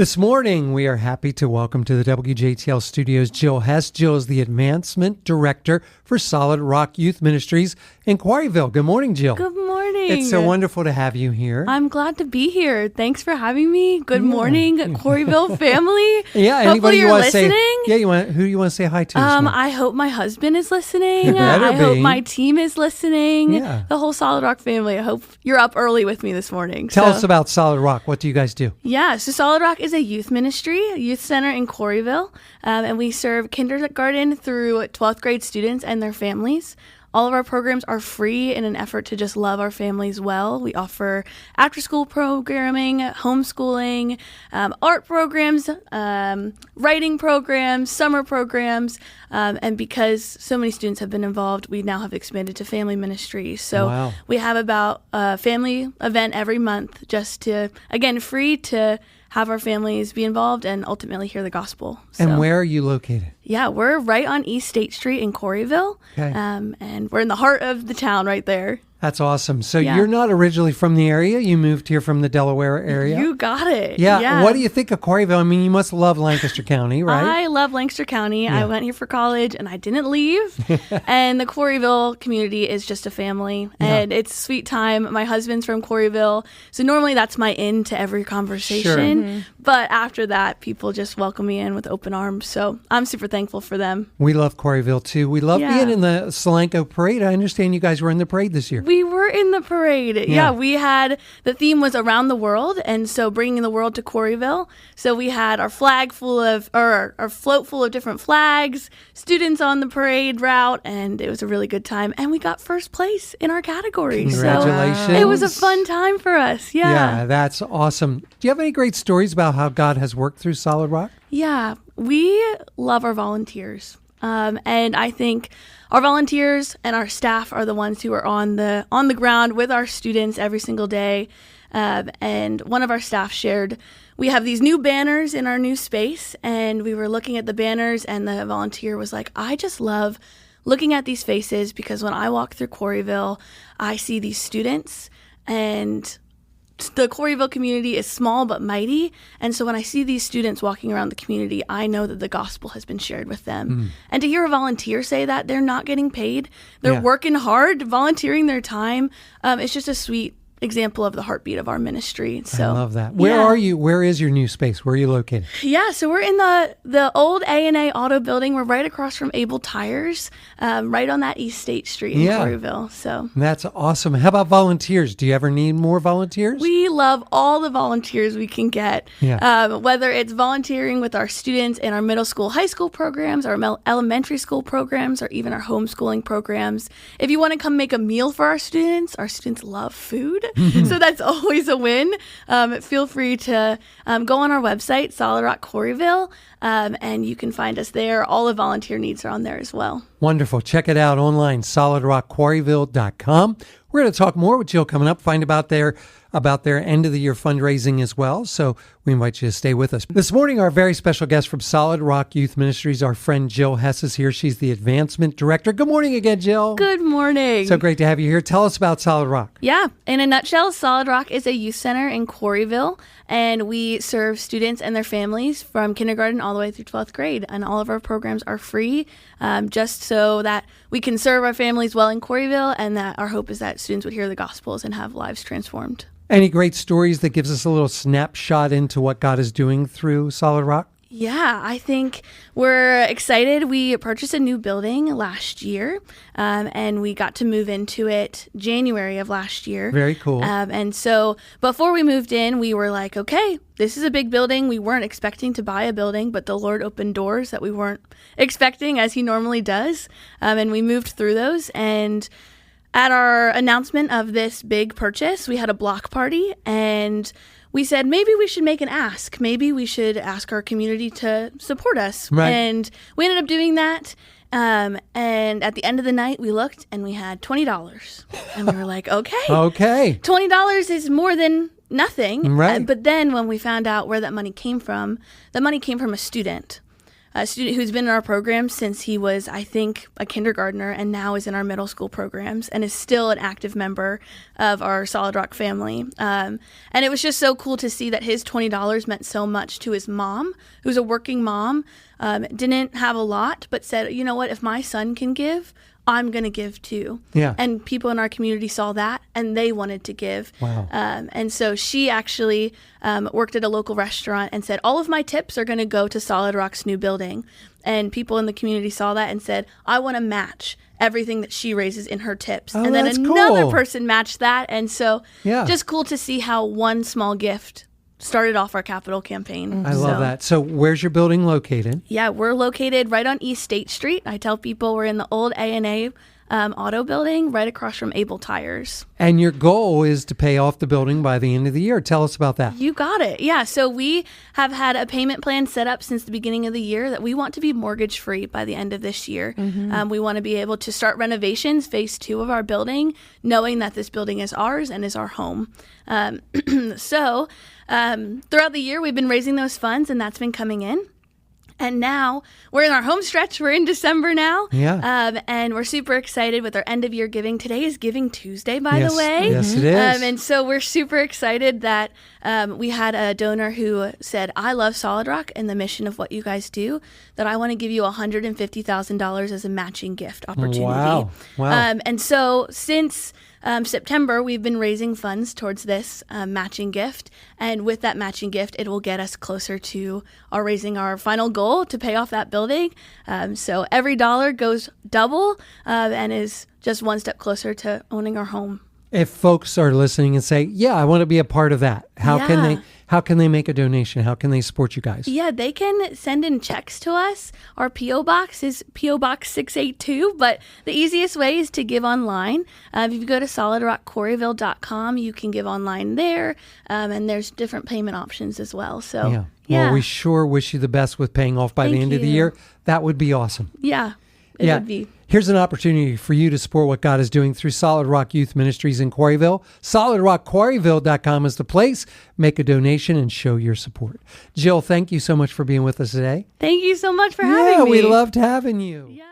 This morning, we are happy to welcome to the WJTL studios Jill Hess. Jill is the Advancement Director for Solid Rock Youth Ministries in Quarryville. Good morning, Jill. Good morning. It's so wonderful to have you here. I'm glad to be here. Thanks for having me. Good morning, Quarryville family. Yeah, hopefully you're listening. Who do you want to say hi to? I hope my husband is listening. I hope my team is listening. Yeah. The whole Solid Rock family. I hope you're up early with me this morning. Tell us about Solid Rock. What do you guys do? Yeah, so Solid Rock is a youth ministry, a youth center in Quarryville, and we serve kindergarten through 12th grade students and their families. All of our programs are free in an effort to just love our families well. We offer after-school programming, homeschooling, art programs, writing programs, summer programs, and because so many students have been involved, we now have expanded to family ministry. So we have about a family event every month just to, again, free to have our families be involved and ultimately hear the gospel. And where are you located? Yeah, we're right on East State Street in Quarryville, and we're in the heart of the town right there. That's awesome. So you're not originally from the area. You moved here from the Delaware area. You got it. Yeah. What do you think of Quarryville? I mean, you must love Lancaster County, right? I love Lancaster County. Yeah. I went here for college and I didn't leave. And the Quarryville community is just a family. And it's a sweet time. My husband's from Quarryville. So normally that's my in to every conversation. Sure. Mm-hmm. But after that, people just welcome me in with open arms. So I'm super thankful for them. We love Quarryville too. We love being in the Solanco parade. I understand you guys were in the parade this year. We were in the parade. Yeah, we had, the theme was around the world, and so bringing the world to Quarryville. So we had our float full of different flags, students on the parade route, and it was a really good time. And we got first place in our category. Congratulations. So it was a fun time for us. Yeah, that's awesome. Do you have any great stories about how God has worked through Solid Rock? Yeah, we love our volunteers. And I think our volunteers and our staff are the ones who are on the ground with our students every single day. And one of our staff shared, we have these new banners in our new space, and we were looking at the banners, and the volunteer was like, I just love looking at these faces because when I walk through Quarryville, I see these students, and the Quarryville community is small but mighty, and so when I see these students walking around the community, I know that the gospel has been shared with them. And to hear a volunteer say that, they're not getting paid, they're working hard, volunteering their time, it's just a sweet example of the heartbeat of our ministry. So I love that. Where are you? Where is your new space? Where are you located? Yeah, so we're in the old A&A Auto Building. We're right across from Able Tires, right on that East State Street in Quarryville. So that's awesome. How about volunteers? Do you ever need more volunteers? We love all the volunteers we can get, whether it's volunteering with our students in our middle school, high school programs, our elementary school programs, or even our homeschooling programs. If you want to come make a meal for our students love food. So that's always a win. Feel free to go on our website, Solid Rock Quarryville, and you can find us there. All the volunteer needs are on there as well. Wonderful. Check it out online, solidrockquarryville.com. We're going to talk more with Jill coming up, find about their end of the year fundraising as well. So we invite you to stay with us. This morning, our very special guest from Solid Rock Youth Ministries, our friend Jill Hess, is here. She's the Advancement Director. Good morning again, Jill. Good morning. So great to have you here. Tell us about Solid Rock. Yeah. In a nutshell, Solid Rock is a youth center in Quarryville, and we serve students and their families from kindergarten all the way through 12th grade. And all of our programs are free, just so that we can serve our families well in Quarryville, and that our hope is that students would hear the gospels and have lives transformed. Any great stories that gives us a little snapshot into what God is doing through Solid Rock? Yeah, I think we're excited. We purchased a new building last year, and we got to move into it January of last year. Very cool. And so before we moved in, we were like, okay, this is a big building. We weren't expecting to buy a building, but the Lord opened doors that we weren't expecting, as he normally does. And we moved through those, and at our announcement of this big purchase, we had a block party, and we said, maybe we should make an ask. Maybe we should ask our community to support us. Right. And we ended up doing that. And at the end of the night, we looked and we had $20. And we were like, okay. $20 is more than nothing. Right. But then when we found out where that money came from a student. a student who's been in our program since he was, I think, a kindergartner, and now is in our middle school programs and is still an active member of our Solid Rock family. And it was just so cool to see that his $20 meant so much to his mom, who's a working mom, didn't have a lot, but said, you know what, if my son can give, I'm going to give too. Yeah. And people in our community saw that and they wanted to give. Wow. And so she actually worked at a local restaurant and said, all of my tips are going to go to Solid Rock's new building. And people in the community saw that and said, I want to match everything that she raises in her tips. Oh, and then that's another cool. person matched that. And so Yeah. just cool to see how one small gift started off our capital campaign. I love that. So where's your building located? Yeah, we're located right on East State Street. I tell people we're in the old A&A auto building right across from Able Tires. And your goal is to pay off the building by the end of the year. Tell us about that. You got it. Yeah, so we have had a payment plan set up since the beginning of the year that we want to be mortgage free by the end of this year. We want to be able to start renovations, phase 2 of our building, knowing that this building is ours and is our home. So throughout the year, we've been raising those funds, and that's been coming in. And now we're in our home stretch. We're in December now. Yeah. And we're super excited with our end of year giving. Today is Giving Tuesday, by the way. Yes, it is. And so we're super excited that we had a donor who said, I love Solid Rock and the mission of what you guys do, that I want to give you $150,000 as a matching gift opportunity. Wow. And so since September, we've been raising funds towards this matching gift. And with that matching gift, it will get us closer to raising our final goal to pay off that building. So every dollar goes double and is just one step closer to owning our home. If folks are listening and say, yeah, I want to be a part of that, how can they make a donation? How can they support you guys? Yeah, they can send in checks to us. Our P.O. Box is P.O. Box 682, but the easiest way is to give online. If you go to solidrockquarryville.com, you can give online there, and there's different payment options as well. So, yeah. Well, we sure wish you the best with paying off by the end of the year. That would be awesome. Yeah, it would be. Here's an opportunity for you to support what God is doing through Solid Rock Youth Ministries in Quarryville. SolidRockQuarryville.com is the place. Make a donation and show your support. Jill, thank you so much for being with us today. Thank you so much for having me. Yeah, we loved having you. Yeah.